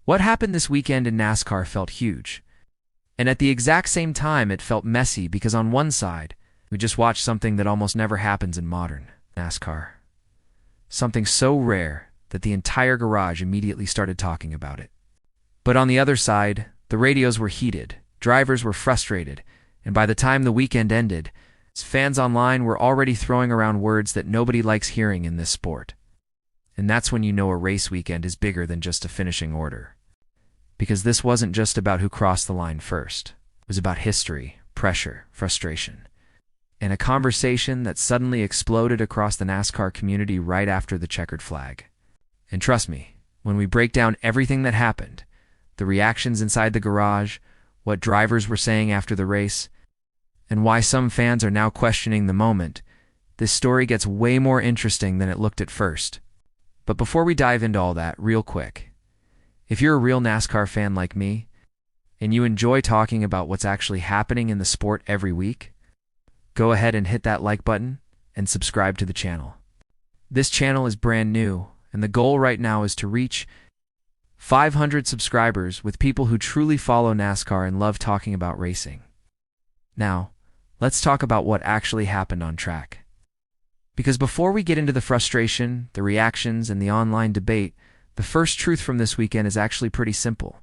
What happened this weekend in NASCAR felt huge. And at the exact same time, it felt messy because on one side, we just watched something that almost never happens in modern NASCAR. Something so rare that the entire garage immediately started talking about it. But on the other side, the radios were heated, drivers were frustrated, and by the time the weekend ended, fans online were already throwing around words that nobody likes hearing in this sport. And that's when you know a race weekend is bigger than just a finishing order. Because this wasn't just about who crossed the line first. It was about history, pressure, frustration, and a conversation that suddenly exploded across the NASCAR community right after the checkered flag. And trust me, when we break down everything that happened, the reactions inside the garage, what drivers were saying after the race, and why some fans are now questioning the moment, this story gets way more interesting than it looked at first. But before we dive into all that, real quick, if you're a real NASCAR fan like me, and you enjoy talking about what's actually happening in the sport every week, go ahead and hit that like button and subscribe to the channel. This channel is brand new, and the goal right now is to reach 500 subscribers with people who truly follow NASCAR and love talking about racing. Now, let's talk about what actually happened on track. Because before we get into the frustration, the reactions, and the online debate, the first truth from this weekend is actually pretty simple.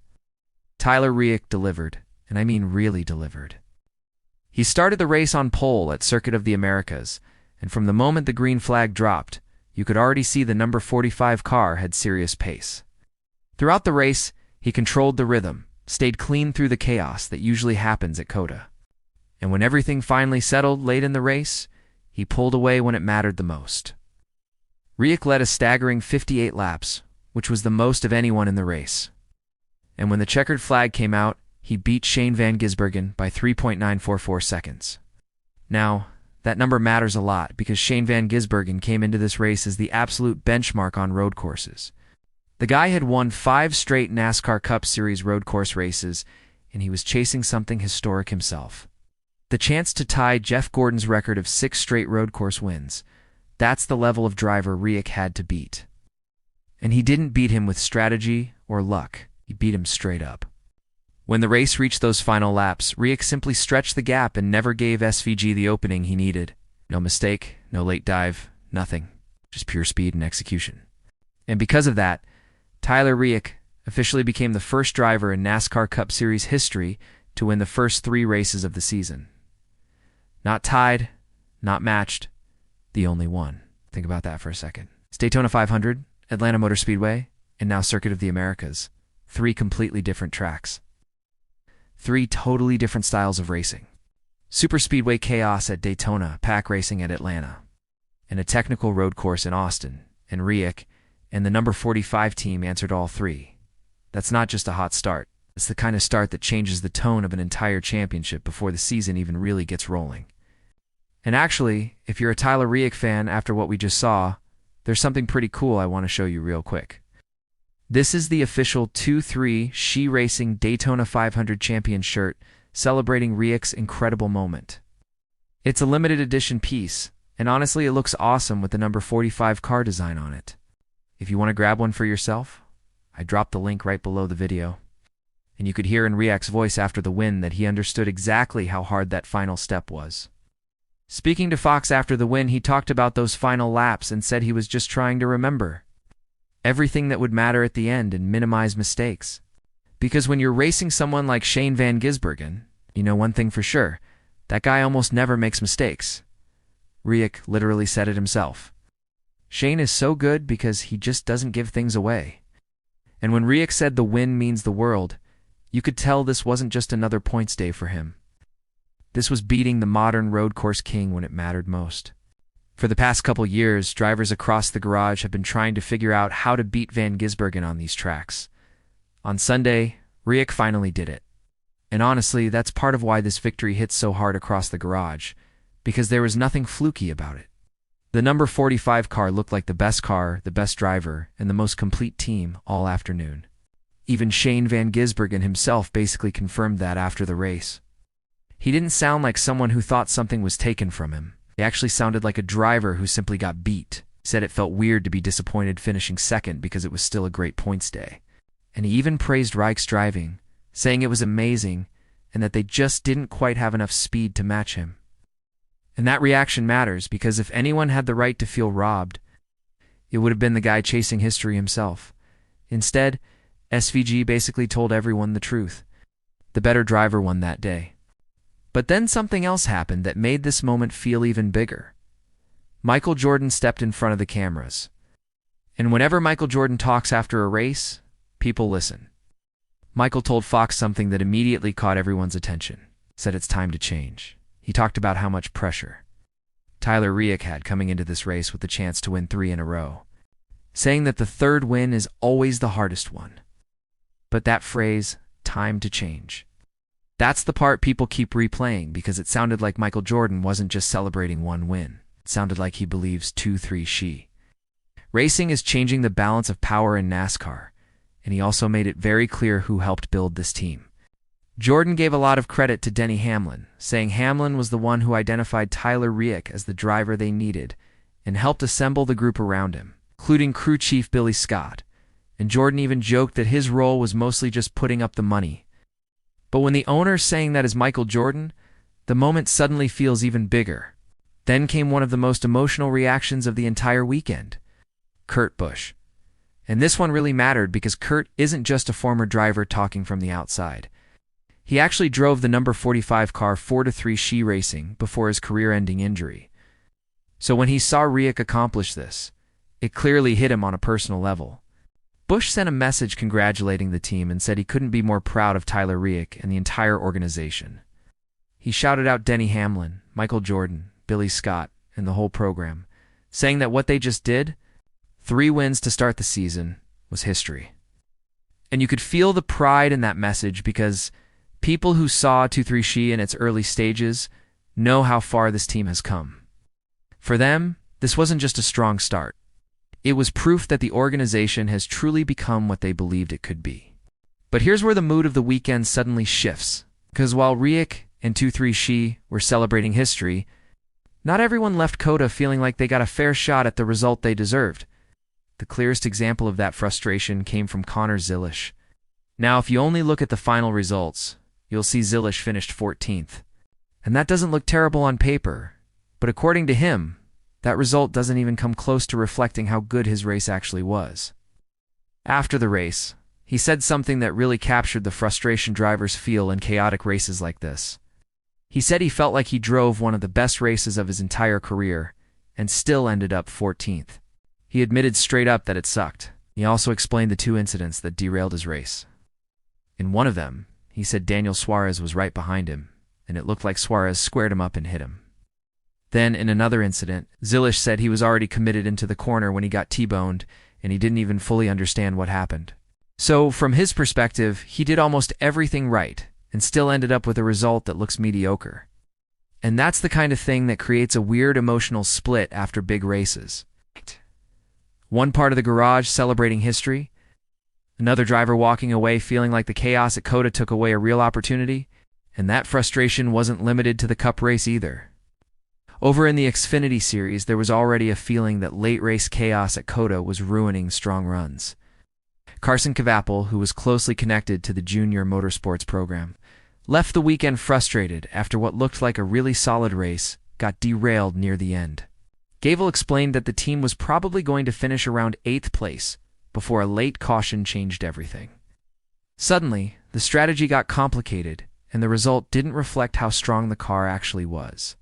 Tyler Reddick delivered, and I mean really delivered. He started the race on pole at Circuit of the Americas, and from the moment the green flag dropped, you could already see the number 45 car had serious pace. Throughout the race, he controlled the rhythm, stayed clean through the chaos that usually happens at COTA. And when everything finally settled late in the race, he pulled away when it mattered the most. Reddick led a staggering 58 laps, which was the most of anyone in the race. And when the checkered flag came out, he beat Shane Van Gisbergen by 3.944 seconds. Now, that number matters a lot because Shane Van Gisbergen came into this race as the absolute benchmark on road courses. The guy had won 5 straight NASCAR Cup Series road course races, and he was chasing something historic himself. The chance to tie Jeff Gordon's record of 6 straight road course wins. That's the level of driver Reddick had to beat. And he didn't beat him with strategy or luck. He beat him straight up. When the race reached those final laps, Reddick simply stretched the gap and never gave SVG the opening he needed. No mistake, no late dive, nothing. Just pure speed and execution. And because of that, Tyler Reddick officially became the first driver in NASCAR Cup Series history to win the first 3 races of the season. Not tied, not matched, the only one. Think about that for a second. It's Daytona 500, Atlanta Motor Speedway, and now Circuit of the Americas. 3 completely different tracks. 3 totally different styles of racing. Super speedway chaos at Daytona, pack racing at Atlanta, and a technical road course in Austin. And Reddick and the number 45 team answered all 3. That's not just a hot start. It's the kind of start that changes the tone of an entire championship before the season even really gets rolling. And actually, if you're a Tyler Reddick fan after what we just saw, there's something pretty cool I want to show you real quick. This is the official 2-3 She Racing Daytona 500 champion shirt celebrating Reddick's incredible moment. It's a limited edition piece, and honestly it looks awesome with the number 45 car design on it. If you want to grab one for yourself, I dropped the link right below the video. And you could hear in Reddick's voice after the win that he understood exactly how hard that final step was. Speaking to Fox after the win, he talked about those final laps and said he was just trying to remember everything that would matter at the end and minimize mistakes. Because when you're racing someone like Shane Van Gisbergen, you know one thing for sure, that guy almost never makes mistakes. Reddick literally said it himself. Shane is so good because he just doesn't give things away. And when Reddick said the win means the world, you could tell this wasn't just another points day for him. This was beating the modern road course king when it mattered most. For the past couple years, drivers across the garage have been trying to figure out how to beat Van Gisbergen on these tracks. On Sunday, Reddick finally did it. And honestly, that's part of why this victory hits so hard across the garage, because there was nothing fluky about it. The number 45 car looked like the best car, the best driver, and the most complete team all afternoon. Even Shane Van Gisbergen himself basically confirmed that after the race. He didn't sound like someone who thought something was taken from him. He actually sounded like a driver who simply got beat. He said it felt weird to be disappointed finishing second because it was still a great points day. and he even praised Reich's driving, saying it was amazing and that they just didn't quite have enough speed to match him. And that reaction matters because if anyone had the right to feel robbed, it would have been the guy chasing history himself. Instead, SVG basically told everyone the truth. The better driver won that day. But then something else happened that made this moment feel even bigger. Michael Jordan stepped in front of the cameras. And whenever Michael Jordan talks after a race, people listen. Michael told Fox something that immediately caught everyone's attention. Said it's time to change. He talked about how much pressure Tyler Reddick had coming into this race with the chance to win 3 in a row, saying that the third win is always the hardest one. But that phrase, time to change, that's the part people keep replaying because it sounded like Michael Jordan wasn't just celebrating one win. It sounded like he believes 2-3 she. Racing is changing the balance of power in NASCAR, and he also made it very clear who helped build this team. Jordan gave a lot of credit to Denny Hamlin, saying Hamlin was the one who identified Tyler Reddick as the driver they needed and helped assemble the group around him, including crew chief Billy Scott. And Jordan even joked that his role was mostly just putting up the money. But when the owner's saying that is Michael Jordan, the moment suddenly feels even bigger. Then came one of the most emotional reactions of the entire weekend. Kurt Busch. And this one really mattered because Kurt isn't just a former driver talking from the outside. He actually drove the number 45 car 4-3 she racing before his career-ending injury. So when he saw Reddick accomplish this, it clearly hit him on a personal level. Busch sent a message congratulating the team and said he couldn't be more proud of Tyler Reddick and the entire organization. He shouted out Denny Hamlin, Michael Jordan, Billy Scott, and the whole program, saying that what they just did, 3 wins to start the season, was history. And you could feel the pride in that message because people who saw 2-3 she in its early stages know how far this team has come. For them, this wasn't just a strong start. It was proof that the organization has truly become what they believed it could be. But here's where the mood of the weekend suddenly shifts, because while Reddick and 2-3 she were celebrating history, not everyone left COTA feeling like they got a fair shot at the result they deserved. The clearest example of that frustration came from Connor Zilisch. Now, if you only look at the final results, you'll see Zilisch finished 14th. And that doesn't look terrible on paper, but according to him, that result doesn't even come close to reflecting how good his race actually was. After the race, he said something that really captured the frustration drivers feel in chaotic races like this. He said he felt like he drove one of the best races of his entire career and still ended up 14th. He admitted straight up that it sucked. He also explained the 2 incidents that derailed his race. In one of them, he said Daniel Suarez was right behind him, and it looked like Suarez squared him up and hit him. Then, in another incident, Zilisch said he was already committed into the corner when he got T-boned, and he didn't even fully understand what happened. So, from his perspective, he did almost everything right, and still ended up with a result that looks mediocre. And that's the kind of thing that creates a weird emotional split after big races. One part of the garage celebrating history, another driver walking away feeling like the chaos at COTA took away a real opportunity, and that frustration wasn't limited to the Cup race either. Over in the Xfinity Series, there was already a feeling that late race chaos at COTA was ruining strong runs. Carson Kvapil, who was closely connected to the junior motorsports program, left the weekend frustrated after what looked like a really solid race got derailed near the end. Gable explained that the team was probably going to finish around 8th place before a late caution changed everything. Suddenly, the strategy got complicated, and the result didn't reflect how strong the car actually was.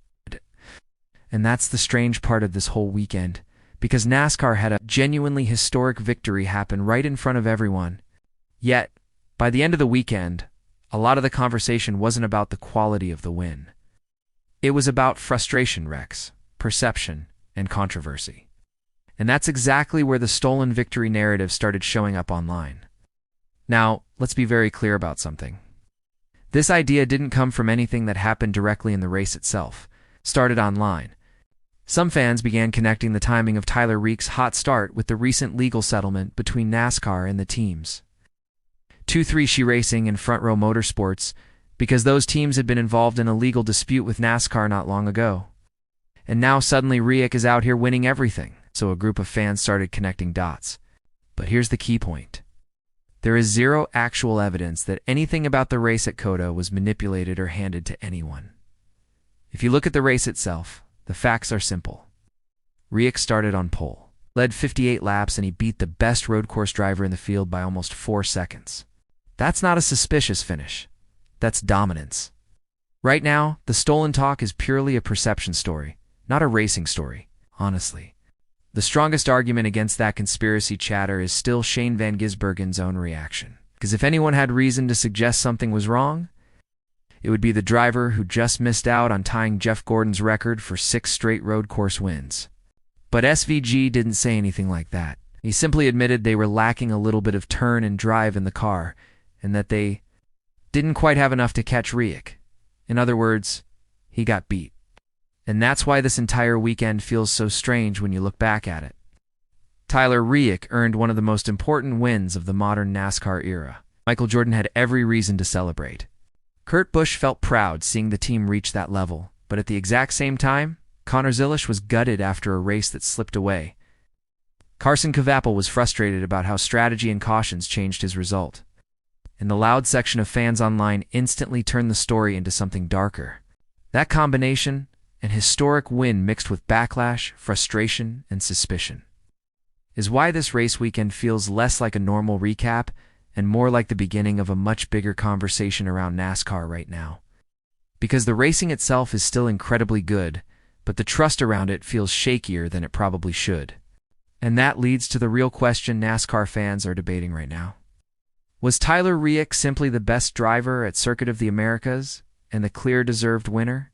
And that's the strange part of this whole weekend, because NASCAR had a genuinely historic victory happen right in front of everyone. Yet, by the end of the weekend, a lot of the conversation wasn't about the quality of the win. It was about frustration wrecks, perception, and controversy. And that's exactly where the stolen victory narrative started showing up online. Now, let's be very clear about something. This idea didn't come from anything that happened directly in the race itself. It started online. Some fans began connecting the timing of Tyler Reddick's hot start with the recent legal settlement between NASCAR and the teams. 2-3 she racing and Front Row Motorsports, because those teams had been involved in a legal dispute with NASCAR not long ago. And now suddenly Reddick is out here winning everything, so a group of fans started connecting dots. But here's the key point. There is zero actual evidence that anything about the race at COTA was manipulated or handed to anyone. If you look at the race itself, the facts are simple. Reddick started on pole, led 58 laps, and he beat the best road course driver in the field by almost 4 seconds. That's not a suspicious finish. That's dominance. Right now, the stolen talk is purely a perception story, not a racing story, honestly. The strongest argument against that conspiracy chatter is still Shane Van Gisbergen's own reaction. Because if anyone had reason to suggest something was wrong, it would be the driver who just missed out on tying Jeff Gordon's record for 6 straight road course wins. But SVG didn't say anything like that. He simply admitted they were lacking a little bit of turn and drive in the car, and that they didn't quite have enough to catch Reddick. In other words, he got beat. And that's why this entire weekend feels so strange when you look back at it. Tyler Reddick earned one of the most important wins of the modern NASCAR era. Michael Jordan had every reason to celebrate. Kurt Busch felt proud seeing the team reach that level, but at the exact same time, Connor Zilisch was gutted after a race that slipped away. Carson Kvapil was frustrated about how strategy and cautions changed his result. And the loud section of fans online instantly turned the story into something darker. That combination, an historic win mixed with backlash, frustration, and suspicion, is why this race weekend feels less like a normal recap and more like the beginning of a much bigger conversation around NASCAR right now. Because the racing itself is still incredibly good, but the trust around it feels shakier than it probably should. And that leads to the real question NASCAR fans are debating right now. Was Tyler Reddick simply the best driver at Circuit of the Americas and the clear deserved winner?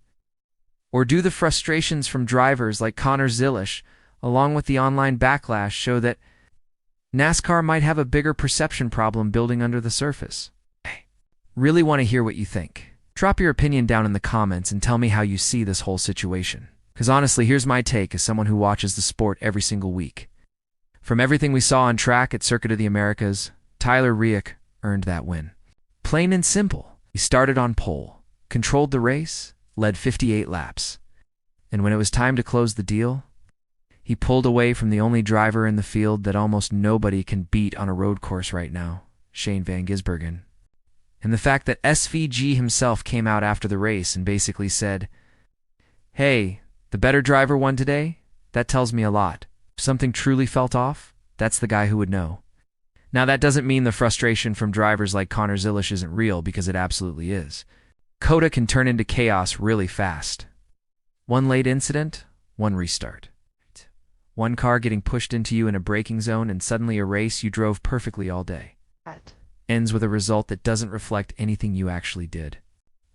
Or do the frustrations from drivers like Connor Zilisch, along with the online backlash, show that NASCAR might have a bigger perception problem building under the surface? I really want to hear what you think. Drop your opinion down in the comments and tell me how you see this whole situation. Because honestly, here's my take as someone who watches the sport every single week. From everything we saw on track at Circuit of the Americas, Tyler Reddick earned that win. Plain and simple. He started on pole, controlled the race, led 58 laps. And when it was time to close the deal, he pulled away from the only driver in the field that almost nobody can beat on a road course right now, Shane Van Gisbergen. And the fact that SVG himself came out after the race and basically said, "Hey, the better driver won today," that tells me a lot. If something truly felt off, that's the guy who would know. Now, that doesn't mean the frustration from drivers like Connor Zilisch isn't real, because it absolutely is. COTA can turn into chaos really fast. One late incident, one restart. One car getting pushed into you in a braking zone, and suddenly a race you drove perfectly all day ends with a result that doesn't reflect anything you actually did.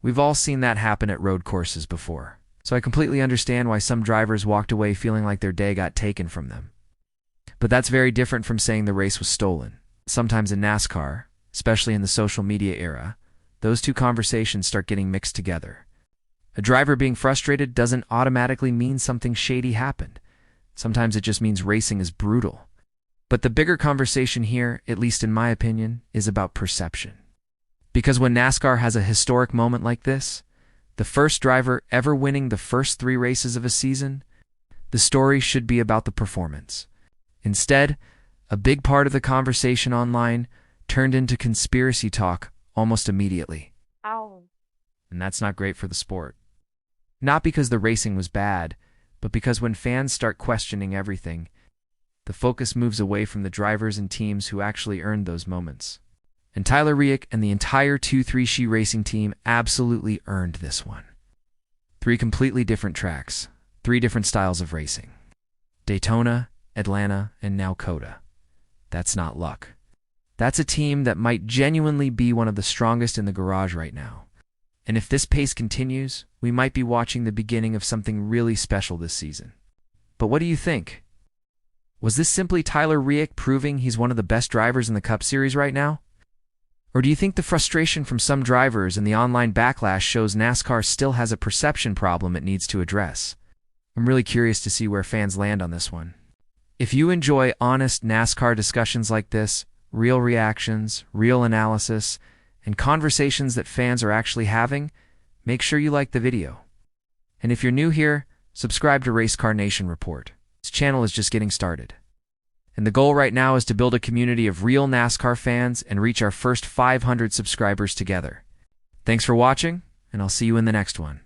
We've all seen that happen at road courses before. So I completely understand why some drivers walked away feeling like their day got taken from them. But that's very different from saying the race was stolen. Sometimes in NASCAR, especially in the social media era, those two conversations start getting mixed together. A driver being frustrated doesn't automatically mean something shady happened. Sometimes it just means racing is brutal. But the bigger conversation here, at least in my opinion, is about perception. Because when NASCAR has a historic moment like this, the first driver ever winning the first 3 races of a season, the story should be about the performance. Instead, a big part of the conversation online turned into conspiracy talk almost immediately. Ow. And that's not great for the sport. Not because the racing was bad, but because when fans start questioning everything, the focus moves away from the drivers and teams who actually earned those moments. And Tyler Reddick and the entire 2-3 racing team absolutely earned this one. 3 completely different tracks, 3 different styles of racing. Daytona, Atlanta, and now COTA. That's not luck. That's a team that might genuinely be one of the strongest in the garage right now. And if this pace continues, we might be watching the beginning of something really special this season. But what do you think? Was this simply Tyler Reddick proving he's one of the best drivers in the Cup Series right now? Or do you think the frustration from some drivers and the online backlash shows NASCAR still has a perception problem it needs to address? I'm really curious to see where fans land on this one. If you enjoy honest NASCAR discussions like this, real reactions, real analysis, and conversations that fans are actually having, make sure you like the video. And if you're new here, subscribe to Race Car Nation Report. This channel is just getting started. And the goal right now is to build a community of real NASCAR fans and reach our first 500 subscribers together. Thanks for watching, and I'll see you in the next one.